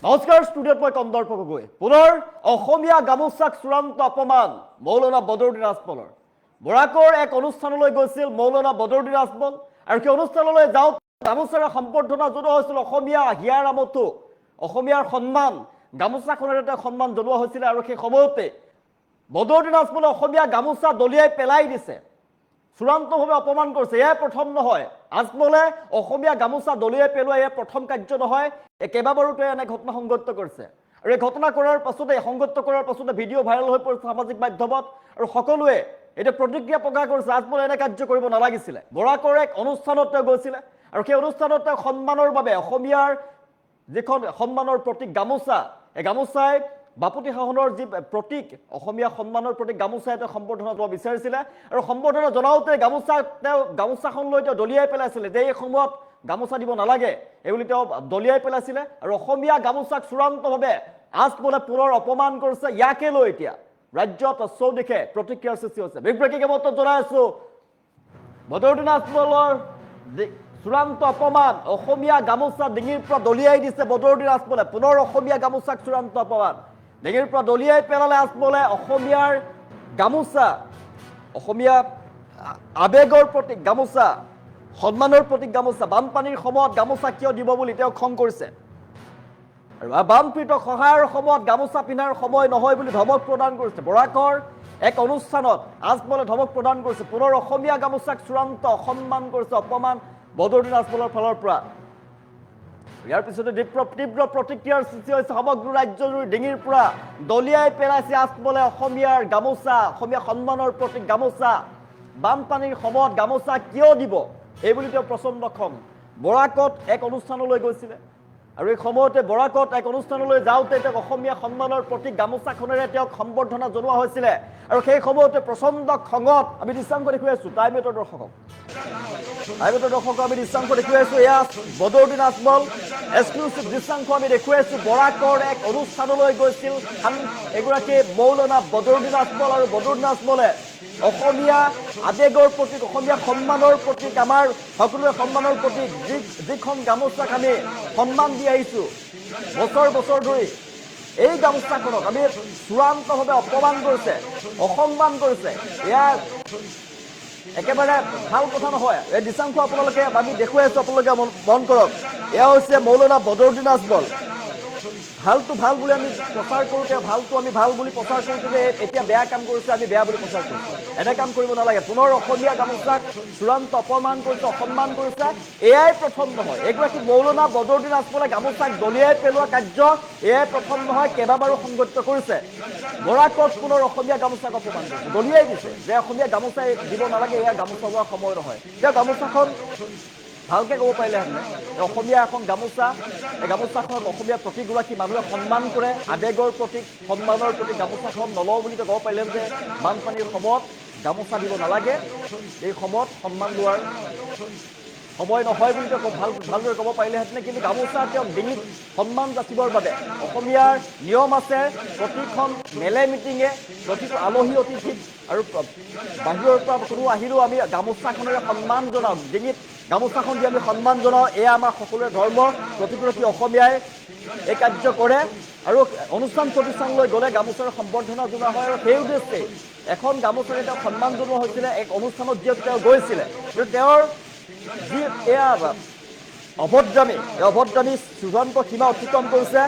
নমস্কাৰ ষ্টুডিঅ'ত মই কন্দৰ্প গগৈ পুনৰ অসমীয়া গামোচাক চূড়ান্ত অপমান মৌলানা বদৰুদ্দিন আজমলৰ বৰাকৰ এক অনুষ্ঠানলৈ গৈছিল মৌলানা বদৰুদ্দিন আজমল আৰু সেই অনুষ্ঠানলৈ যাওঁতে গামোচাৰে সম্বৰ্ধনা জনোৱা হৈছিল অসমীয়া হিয়াৰ আমঠু অসমীয়াৰ সন্মান গামোচাখনেৰে তেওঁ সন্মান জনোৱা হৈছিল আৰু সেই সময়তে বদৰুদ্দিন আজমলে অসমীয়া গামোচা দলিয়াই পেলাই দিছে চূড়ান্তভাৱে অপমান কৰিছে এয়া প্ৰথম নহয় আজমলে অসমীয়া গামোচা দলিয়াই পেলোৱা এয়া প্ৰথম কাৰ্য নহয় কেইবাবাৰো তেওঁ এনে ঘটনা সংঘটিত কৰিছে আৰু এই ঘটনা কৰাৰ পাছতে সংঘটিত কৰাৰ পাছতে ভিডিঅ' ভাইৰেল হৈ পৰিছে সামাজিক মাধ্যমত আৰু সকলোৱে এতিয়া প্ৰতিক্ৰিয়া প্ৰকাশ কৰিছে আজমলে এনে কাৰ্য কৰিব নালাগিছিলে বৰাকৰ এক অনুষ্ঠানত তেওঁ গৈছিলে আৰু সেই অনুষ্ঠানত তেওঁ সন্মানৰ বাবে অসমীয়াৰ যিখন সন্মানৰ প্ৰতীক গামোচা এই গামোচাই বাপুতি শাসনৰ যি প্ৰতীক অসমীয়া সন্মানৰ প্ৰতীক গামোচাই তেওঁ সম্বৰ্ধনা জনাব বিচাৰিছিলে আৰু সম্বৰ্ধনা জনাওঁতে গামোচাখন লৈ তেওঁ দলিয়াই পেলাইছিলে যে এই সময়ত গামোচা দিব নালাগে এইবুলি তেওঁ দলিয়াই পেলাইছিলে আৰু অসমীয়া গামোচাক চূড়ান্তভাৱে আজমলে পুনৰ অপমান কৰিছে ইয়াকে লৈ এতিয়া ৰাজ্যত চৌদিশে প্ৰতিক্ৰিয়াৰ সৃষ্টি হৈছে বিব্ৰেকিং খবৰত জনাই আছো বদৰুদ্দিন আজমলৰ চূড়ান্ত অপমান অসমীয়া গামোচা ডিঙিৰ পৰা দলিয়াই দিছে বদৰুদ্দিন আজমলে পুনৰ অসমীয়া গামোচাক চূড়ান্ত অপমান ডিঙিৰ পৰা দলিয়াই পেলালে আজমলে অসমীয়াৰ গামোচা অসমীয়া আবেগৰ প্ৰতীক গামোচা সন্মানৰ প্ৰতীক গামোচা বানপানীৰ সময়ত গামোচা কিয় দিব বুলি তেওঁ খং কৰিছে আৰু বানপীড়িত সহায়ৰ সময়ত গামোচা পিন্ধাৰ সময় নহয় বুলি ধমক প্ৰদান কৰিছে বৰাকৰ এক অনুষ্ঠানত আজমলে ধমক প্ৰদান কৰিছে পুনৰ অসমীয়া গামোচাক চূড়ান্ত অসন্মান কৰিছে অপমান বদৰুদ্দিন আজমলৰ ফালৰ পৰা ইয়াৰ পিছতে তীব্ৰ প্ৰতিক্ৰিয়াৰ সৃষ্টি হৈছে সমগ্ৰ ৰাজ্যজুৰি ডিঙিৰ পৰা দলিয়াই পেলাইছে আজমলে অসমীয়াৰ গামোচা অসমীয়া সন্মানৰ প্ৰতীক গামোচা বানপানীৰ সময়ত গামোচা কিয় দিব এইবুলি তেওঁ প্ৰচণ্ড খং বৰাকত এক অনুষ্ঠানলৈ গৈছিলে আৰু এই সময়তে বৰাকত এক অনুষ্ঠানলৈ যাওঁতে তেওঁক অসমীয়া সন্মানৰ প্ৰতীক গামোচাখনেৰে তেওঁক সম্বৰ্ধনা জনোৱা হৈছিলে আৰু সেই সময়তে প্ৰচণ্ড খঙত আমি দৃশ্যাংশ দেখুৱাই আছো টাইমেটৰ দৰ্শকক আমি দৃশ্যাংশ দেখুৱাই আছো এয়া বদৰুদ্দিন আজমল এক্সক্লুচিভ দৃশ্যাংশ আমি দেখুৱাই আছো বৰাকৰ এক অনুষ্ঠানলৈ গৈছিল এগৰাকী মৌলানা বদৰুদ্দিন আজমল আৰু বদৰুদ্দিন আজমলে অসমীয়া আবেগৰ প্ৰতীক অসমীয়া সন্মানৰ প্ৰতীক আমাৰ সকলোৰে সন্মানৰ প্ৰতীক যিখন গামোচাক আমি সন্মান দি আহিছো বছৰ বছৰ ধৰি এই গামোচাখনক আমি চূড়ান্তভাৱে অপমান কৰিছে অসন্মান কৰিছে এয়া একেবাৰে ভাল কথা নহয় এই দৃশ্যাংশ আপোনালোকে আমি দেখুৱাই আছো আপোনালোকে মন কৰক এয়া হৈছে মৌলানা বদৰুদ্দিন আজমল ভালটো ভাল বুলি আমি প্ৰচাৰ কৰোঁতে ভালটো আমি ভাল বুলি প্ৰচাৰ কৰোঁতে যে এতিয়া বেয়া কাম কৰিছে আমি বেয়া বুলি প্ৰচাৰ কৰিছোঁ এনে কাম কৰিব নালাগে পুনৰ অসমীয়া গামোচাক চূড়ান্ত অপমান কৰিছে অসন্মান কৰিছে এয়াই প্ৰথম নহয় এগৰাকী মৌলানা বদৰুদ্দিন আজমলে গামোচাক দলিয়াই পেলোৱা কাৰ্য এয়াই প্ৰথম নহয় কেইবাবাৰো সংঘটিত কৰিছে বৰাকত পুনৰ অসমীয়া গামোচাক অপমান কৰিছে দলিয়াই দিছে যে অসমীয়া গামোচাই দিব নালাগে এয়া গামোচা হোৱাৰ সময় নহয় এতিয়া গামোচাখন ভালকৈ ক'ব পাৰিলেহেঁতেনে অসমীয়া এখন গামোচা এই গামোচাখন অসমীয়া প্ৰতিগৰাকী মানুহে সন্মান কৰে আবেগৰ প্ৰতীক সন্মানৰ প্ৰতীক গামোচাখন নলওঁ বুলি ক'ব পাৰিলেহেঁতেন যে বানপানীৰ সময়ত গামোচা দিব নালাগে এই সময়ত সন্মান লোৱাৰ সময় নহয় বুলি তেওঁ ভালদৰে ক'ব পাৰিলেহেঁতেনে কিন্তু গামোচা তেওঁ ডিঙিত সন্মান যাচিবৰ বাবে অসমীয়াৰ নিয়ম আছে প্ৰতিখন মেলে মিটিঙে প্ৰতিটো আলহী অতিথিক আৰু বাহিৰৰ পৰা কোনো আহিলেও আমি গামোচাখনেৰে সন্মান জনাওঁ ডিঙিত গামোচাখন দি আমি সন্মান জনাওঁ এয়া আমাৰ সকলোৰে ধৰ্ম প্ৰতিগৰাকী অসমীয়াই এই কাৰ্য কৰে আৰু অনুষ্ঠান প্ৰতিষ্ঠানলৈ গ'লে গামোচাৰ সম্বৰ্ধনা জনোৱা হয় আৰু সেই উদ্দেশ্যে এখন গামোচাৰে তেওঁক সন্মান জনোৱা হৈছিলে এক অনুষ্ঠানত যিহেতু তেওঁ গৈছিলে কিন্তু তেওঁৰ যি এয়া অভদ্ৰামী চূড়ান্ত সীমা অতিক্ৰম কৰিছে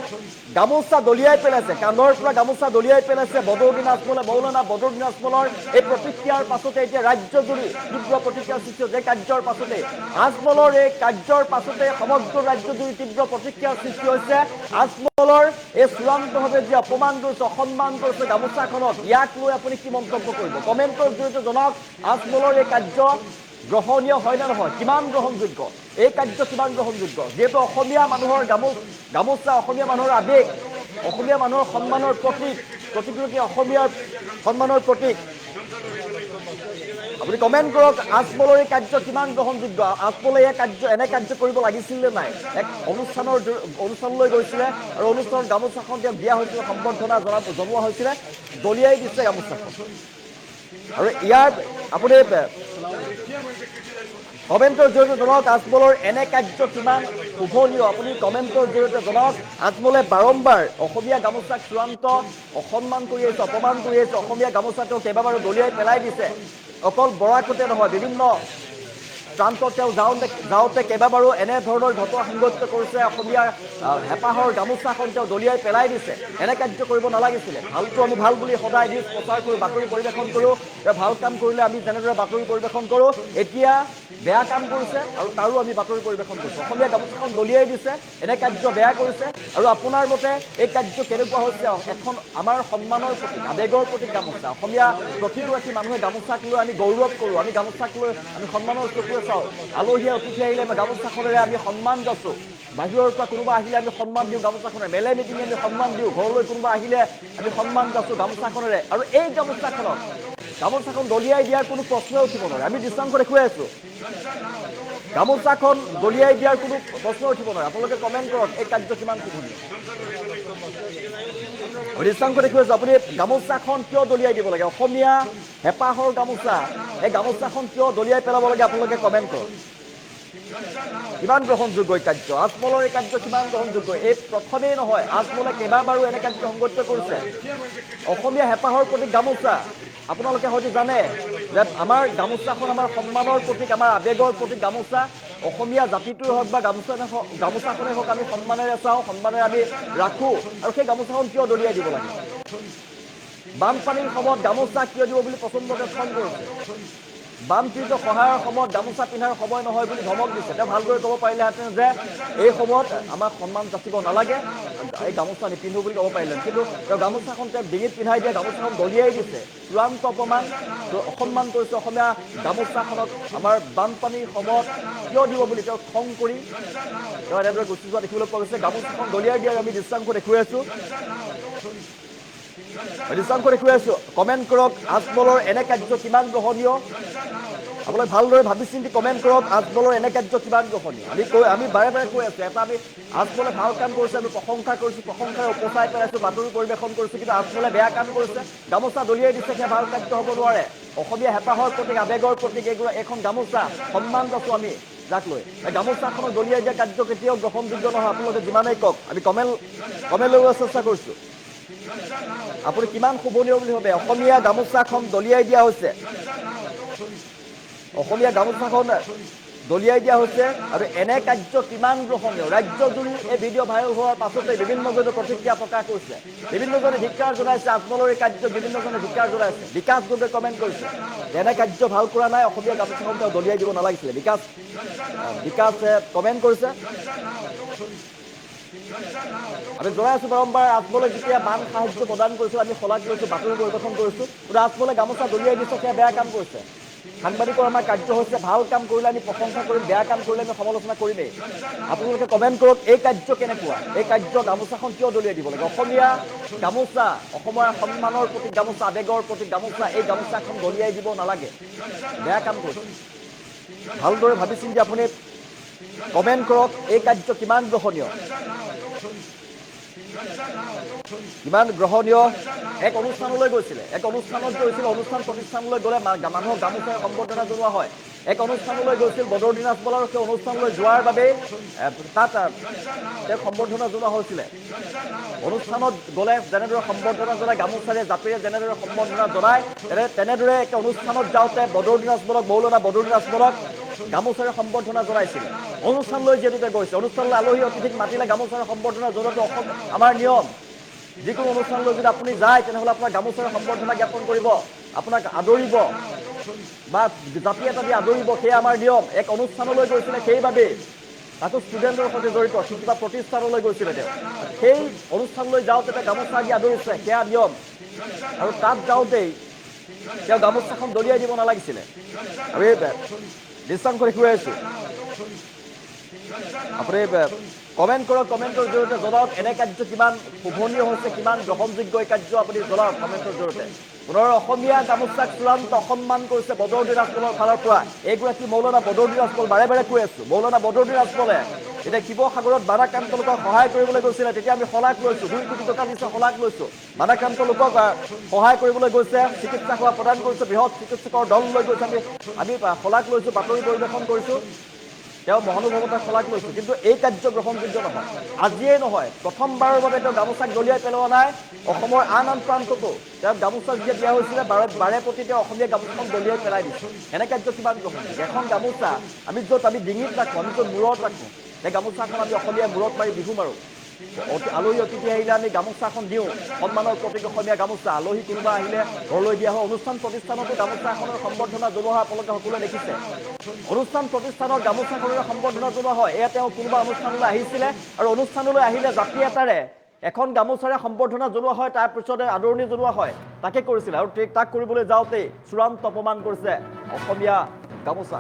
গামোচা দলিয়াই পেলাইছে কান্ধৰ পৰা গামোচা দলিয়াই পেলাইছে বদৰুদ্দিন আজমলে মৌলানা বদৰুদ্দিন আজমলৰ এই প্ৰতিক্ৰিয়াৰ পাছতে এতিয়া ৰাজ্যজুৰি তীব্ৰ প্ৰতিক্ৰিয়াৰ সৃষ্টি হৈছে কাৰ্যৰ পাছতে আজমলৰ এই কাৰ্যৰ পাছতে সমগ্ৰ ৰাজ্যজুৰি তীব্ৰ প্ৰতিক্ৰিয়াৰ সৃষ্টি হৈছে আজমলৰ এই চূড়ান্তভাৱে যি অপমান কৰিছে অসন্মান কৰিছে গামোচাখনত ইয়াক লৈ আপুনি কি মন্তব্য কৰিব কমেণ্টৰ জৰিয়তে জনাওক আজমলৰ এই কাৰ্য গ্ৰহণীয় হয় নে নহয় কিমান গ্ৰহণযোগ্য এই কাৰ্য কিমান গ্ৰহণযোগ্য যিহেতু অসমীয়া মানুহৰ গামোচা অসমীয়া মানুহৰ আবেগ অসমীয়া মানুহৰ সন্মানৰ প্ৰতিগৰাকী অসমীয়াৰ সন্মানৰ প্ৰতীক আপুনি কমেণ্ট কৰক আজমলৰ এই কাৰ্য কিমান গ্ৰহণযোগ্য আজমলে এই এনে কাৰ্য কৰিব লাগিছিল নে নাই এক অনুষ্ঠানলৈ গৈছিলে আৰু অনুষ্ঠানত গামোচাখন তেওঁক দিয়া হৈছিলে সম্বৰ্ধনা জনোৱা হৈছিলে দলিয়াই দিছে গামোচাখন আৰু ইয়াৰ আপুনি কমেণ্টৰ জৰিয়তে জনাওক আজমলৰ এনে কাৰ্য কিমান শুভনীয় আপুনি কমেণ্টৰ জৰিয়তে জনাওক আজমলে বাৰম্বাৰ অসমীয়া গামোচাক চূড়ান্ত অসন্মান কৰি আহিছে অপমান কৰি আহিছে অসমীয়া গামোচাটো কেইবাবাৰো দলিয়াই পেলাই দিছে অকল বৰাকতে নহয় বিভিন্ন প্ৰান্তত তেওঁ যাওঁতে কেইবাবাৰো এনেধৰণৰ ঘটনা সংঘটিত কৰিছে অসমীয়া হেঁপাহৰ গামোচাখন তেওঁ দলিয়াই পেলাই দিছে এনে কাৰ্য কৰিব নালাগিছিলে ভালটো আমি ভাল বুলি সদায় নিউজ প্ৰচাৰ কৰোঁ বাতৰি পৰিৱেশন কৰোঁ ভাল কাম কৰিলে আমি যেনেদৰে বাতৰি পৰিৱেশন কৰোঁ এতিয়া বেয়া কাম কৰিছে আৰু তাৰো আমি বাতৰি পৰিৱেশন কৰিছোঁ অসমীয়া গামোচাখন দলিয়াই দিছে এনে কাৰ্য বেয়া কৰিছে আৰু আপোনাৰ মতে এই কাৰ্য কেনেকুৱা হৈছে এখন আমাৰ সন্মানৰ প্ৰতীক আৱেগৰ প্ৰতীক গামোচা অসমীয়া প্ৰতিগৰাকী মানুহে গামোচাক লৈ আমি গৌৰৱ কৰোঁ আমি গামোচাক লৈ আমি সন্মানৰ চকুৰে চাওঁ আলহীয়ে অতিথি আহিলে গামোচাখনেৰে আমি সন্মান যাচোঁ বাহিৰৰ পৰা কোনোবা আহিলে আমি সন্মান দিওঁ গামোচাখনেৰে মেলে মিটিঙে আমি সন্মান দিওঁ ঘৰলৈ কোনোবা আহিলে আমি সন্মান যাচোঁ গামোচাখনেৰে আৰু এই গামোচাখন দলিয়াই দিয়াৰ কোনো প্ৰশ্নই উঠিব নোৱাৰে আমি দৃষ্টান্ত দেখুৱাই আছোঁ গামোচাখন দলিয়াই দিয়াৰ কোনো প্ৰশ্ন উঠিব নোৱাৰে আপোনালোকে কমেণ্ট কৰক এই কাৰ্য কিমান শুভনীয় দৃষ্টান্ত দেখুৱাইছোঁ আপুনি গামোচাখন কিয় দলিয়াই দিব লাগে অসমীয়া হেঁপাহৰ গামোচা এই গামোচাখন কিয় দলিয়াই পেলাব লাগে আপোনালোকে কমেণ্ট কৰক কিমান গ্ৰহণযোগ্য এই কাৰ্য আজমলৰ এই কাৰ্য কিমান গ্ৰহণযোগ্য এই প্ৰথমেই নহয় আজমলে কেইবাবাৰো এনে কাৰ্য সংঘটিত কৰিছে অসমীয়া হেঁপাহৰ প্ৰতীক গামোচা আপোনালোকে হয়তো জানে যে আমাৰ গামোচাখন আমাৰ সন্মানৰ প্ৰতীক আমাৰ আৱেগৰ প্ৰতীক গামোচা অসমীয়া জাতিটোৱে হওক বা গামোচাখনেই হওক আমি সন্মানেৰে চাওঁ সন্মানেৰে আমি ৰাখোঁ আৰু সেই গামোচাখন কিয় দলিয়াই দিব লাগে বানপানীৰ সময়ত গামোচা কিয় দিব বুলি প্ৰচণ্ডকে খং কৰিছে বানপীড়িত সহায়ৰ সময়ত গামোচা পিন্ধাৰ সময় নহয় বুলি ধমক দিছে তেওঁ ভালদৰে ক'ব পাৰিলেহেঁতেন যে এই সময়ত আমাক সন্মান যাচিব নালাগে এই গামোচা নিপিন্ধো বুলি ক'ব পাৰিলেহেঁতেন কিন্তু তেওঁ গামোচাখন তেওঁ ডিঙিত পিন্ধাই দিয়ে গামোচাখন দলিয়াই দিছে চূড়ান্ত অসন্মান কৰিছে অসমীয়া গামোচাখনক আমাৰ বানপানীৰ সময়ত কিয় দিব বুলি তেওঁ খং কৰি তেওঁ এনেদৰে গুচি যোৱা দেখিবলৈ পোৱা গৈছে গামোচাখন দলিয়াই দিয়াৰ আমি দৃষ্টান্ত দেখুৱাই আছোঁ দেখুৱাই আছোঁ কমেণ্ট কৰক আজমলৰ এনে কাৰ্য কিমান গ্ৰহণীয় আপোনালোকে ভালদৰে ভাবি চিন্তি কমেণ্ট কৰক আজমলৰ এনে কাৰ্য কিমান গ্ৰহণীয় আমি বাৰে বাৰে কৈ আছোঁ এটা আমি আজমলে ভাল কাম কৰিছে আমি প্ৰশংসা কৰিছোঁ প্ৰশংসাৰে উপচাই পেলাইছোঁ বাতৰি পৰিৱেশন কৰিছোঁ কিন্তু আজমলে বেয়া কাম কৰিছে গামোচা দলিয়াই দিছে সেয়া ভাল কাৰ্য হ'ব নোৱাৰে অসমীয়া হেঁপাহৰ প্ৰতীক আৱেগৰ প্ৰতীক এইখন গামোচা সন্মান যাচোঁ আমি যাক লৈ এই গামোচাখনক দলিয়াই দিয়া কাৰ্য কেতিয়াও গ্ৰহণযোগ্য নহয় আপোনালোকে যিমানেই কওক আমি কমেণ্ট ল'বলৈ চেষ্টা কৰিছোঁ আপুনি কিমান শুভনীয় বুলি ভাবে অসমীয়া গামোচাখন দলিয়াই দিয়া হৈছে অসমীয়া গামোচাখন দলিয়াই দিয়া হৈছে আৰু এনে কাৰ্য কিমান গ্ৰহণীয় ৰাজ্যজুৰি এই ভিডিঅ' ভাইৰেল হোৱাৰ পাছতে বিভিন্নজনে প্ৰতিক্ৰিয়া প্ৰকাশ কৰিছে বিভিন্নজনে ধিক্কাৰ জনাইছে আজমলৰ এই কাৰ্য বিভিন্নজনে ধিক্কাৰ জনাইছে বিকাশ গগৈয়ে কমেণ্ট কৰিছে এনে কাৰ্য ভাল কৰা নাই অসমীয়া গামোচাখন তেওঁ দলিয়াই দিব নালাগিছিলে বিকাশে কমেণ্ট কৰিছে আমি জনাই আছোঁ বাৰম্বাৰ আজমলে যেতিয়া বান সাহায্য প্ৰদান কৰিছোঁ আমি শলাগ লৈছোঁ বাতৰি পৰিৱেশন কৰিছোঁ কিন্তু আজমলে গামোচা দলিয়াই দিছে সেয়া বেয়া কাম কৰিছে সাংবাদিকৰ আমাৰ কাৰ্য হৈছে ভাল কাম কৰিলে আমি প্ৰশংসা কৰিম বেয়া কাম কৰিলে আমি সমালোচনা কৰিমেই আপোনালোকে কমেণ্ট কৰক এই কাৰ্য কেনেকুৱা এই কাৰ্য গামোচাখন কিয় দলিয়াই দিব লাগে অসমীয়া গামোচা অসমৰ সন্মানৰ প্ৰতীক গামোচা আৱেগৰ প্ৰতীক গামোচা এই গামোচাখন দলিয়াই দিব নালাগে বেয়া কাম কৰিছে ভালদৰে ভাবি চিন্তি আপুনি কমেণ্ট কৰক এই কাৰ্য কিমান গ্ৰহণীয় এক অনুষ্ঠানলৈ গৈছিলে অনুষ্ঠান প্ৰতিষ্ঠানলৈ গ'লে মানুহক গামোচাৰে সম্বৰ্ধনা জনোৱা হয় এক অনুষ্ঠানলৈ গৈছিল বদৰুদ্দিন আজমল আৰু সেই অনুষ্ঠানলৈ যোৱাৰ বাবে তাত তেওঁক সম্বৰ্ধনা জনোৱা হৈছিলে অনুষ্ঠানত গ'লে যেনেদৰে সম্বৰ্ধনা জনায় গামোচাৰে জাপিৰে যেনেদৰে সম্বৰ্ধনা জনায় তেনেদৰে এক অনুষ্ঠানত যাওঁতে মৌলানা বদৰুদ্দিন আজমলক গামোচাৰে সম্বৰ্ধনা জনাইছিল অনুষ্ঠানলৈ যিহেতুকে গৈছে অনুষ্ঠানলৈ আলহী অতিথিক মাতিলে গামোচাৰে সম্বৰ্ধনা জনোৱাটো আমাৰ নিয়ম যিকোনো অনুষ্ঠানলৈ যদি আপুনি যায় তেনেহ'লে আপোনাৰ গামোচাৰে সম্বৰ্ধনা জ্ঞাপন কৰিব আপোনাক আদৰিব বা জাতি এটা দি আদৰিব সেয়া আমাৰ নিয়ম এক অনুষ্ঠানলৈ গৈছিলে সেইবাবেই তাতো ষ্টুডেণ্টৰ সৈতে জড়িত কিবা প্ৰতিষ্ঠানলৈ গৈছিলে তেওঁ সেই অনুষ্ঠানলৈ যাওঁতে তেওঁ গামোচা দি আদৰিছে সেয়া নিয়ম আৰু তাত যাওঁতেই তেওঁ গামোচাখন দলিয়াই দিব নালাগিছিলে আৰু এই দৃষ্টান্ত দেখুৱাই আছোঁ আপুনি কমেণ্ট কৰক কমেণ্টৰ জৰিয়তে জনাওক এনে কাৰ্য কিমান শুভনীয় হৈছে কিমান গ্ৰহণযোগ্য এই কাৰ্য আপুনি জনাওক কমেণ্টৰ জৰিয়তে পুনৰ অসমীয়া গামোচাক চূড়ান্ত অসন্মান কৰিছে বদৰুদ্দিন আজমলৰ ফালৰ পৰা এইগৰাকী মৌলানা বদৰুদ্দিন আজমল বাৰে বাৰে কৈ আছোঁ মৌলানা বদৰুদ্দিন আজমলে এতিয়া শিৱসাগৰত বানাক্ৰান্ত লোকক সহায় কৰিবলৈ গৈছিলে তেতিয়া আমি শলাগ লৈছোঁ 2 কোটি টকা দিছে শলাগ লৈছোঁ বানাক্ৰান্ত লোকক সহায় কৰিবলৈ গৈছে চিকিৎসা সেৱা প্ৰদান কৰিছোঁ বৃহৎ চিকিৎসকৰ দল লৈ গৈছে আমি শলাগ লৈছোঁ বাতৰি পৰিৱেশন কৰিছোঁ তেওঁ মহানুভৱতাৰ শলাগ লৈছোঁ কিন্তু এই কাৰ্য গ্ৰহণযোগ্য নহয় আজিয়েই নহয় প্ৰথমবাৰৰ বাবে তেওঁ গামোচাক দলিয়াই পেলোৱা নাই অসমৰ আন প্ৰান্ততো তেওঁ গামোচা যেতিয়া দিয়া হৈছিলে বাৰে প্ৰতি তেওঁ অসমীয়া গামোচাখন দলিয়াই পেলাই দিছে এনে কাৰ্য কিমান গ্ৰহণ এখন গামোচা আমি য'ত আমি ডিঙিত ৰাখোঁ আমি য'ত মূৰত ৰাখোঁ সেই গামোচাখন আমি অসমীয়া মূৰত মাৰি বিহু মাৰোঁ আলহী অতিথি আহিলে আমি গামোচাখন দিওঁ সন্মানৰ প্ৰতীক অসমীয়া গামোচা আলহী কোনোবা আহিলে ঘৰলৈ দিয়া হয় অনুষ্ঠান প্ৰতিষ্ঠানতো গামোচাখনৰ সম্বৰ্ধনা জনোৱা হয় আপোনালোকে সকলোৱে দেখিছে অনুষ্ঠান প্ৰতিষ্ঠানত গামোচাখনেৰে সম্বৰ্ধনা জনোৱা হয় এয়া তেওঁ কোনোবা অনুষ্ঠানলৈ আহিছিলে আৰু অনুষ্ঠানলৈ আহিলে জাতি এটাৰে এখন গামোচাৰে সম্বৰ্ধনা জনোৱা হয় তাৰ পিছতে আদৰণি জনোৱা হয় তাকে কৰিছিলে আৰু তাক কৰিবলৈ যাওঁতে চূড়ান্ত অপমান কৰিছে অসমীয়া গামোচা